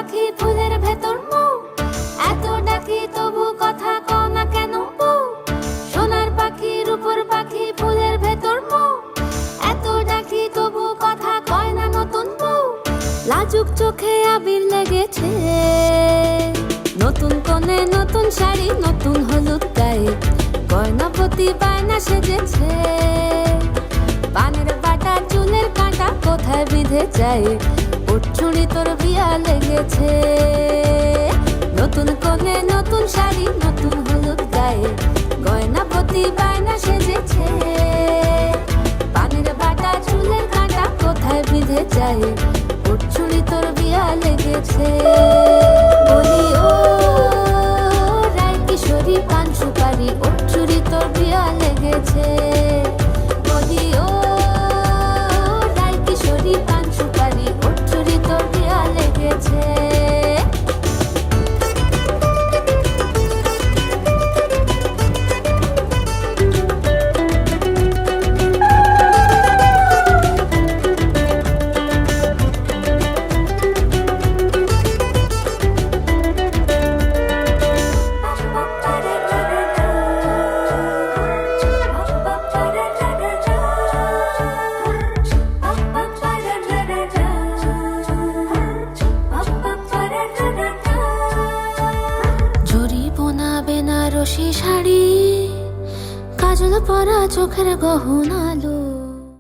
পাখি ফুলের ভেতর মৌ, এত ডাকি তবু কথা কও না কেন বউ। সোনার পাখি রূপোর পাখি ফুলের ভেতর মৌ, এত ডাকি তবু কথা কয় না নতুন বউ। লাজুক চোখে আবির লেগেছে, নতুন কোণে নতুন শাড়ি নতুন হলুদ গায়ে, গয়নাপতি বায়না সেজেছে। পানের বাটা চুলের কাঁটা কোথায় বিঁধে যায়, ওর চুড়ি তোর বিয়া লেগেছে। নতুন কোণে নতুন শাড়ি নতুন হলুদ গায়ে, গয়নাপতি বায়না সেজেছে। পানের বাটা চুলের কাঁটা কোথায় বিঁধে যায়, ওর চুড়ি তোর বিয়া লেগেছে। বলি ও রায় কিশোরী পান সুপারি, ওর চুড়ি তোর বিয়া লেগেছে। বলি ও রায় কিশোরী পান সুপারি, ওর চুড়ি তোর বিয়া লেগেছে। বেনারসি শাড়ি, কাজল পরা চোখের গহনা আলো,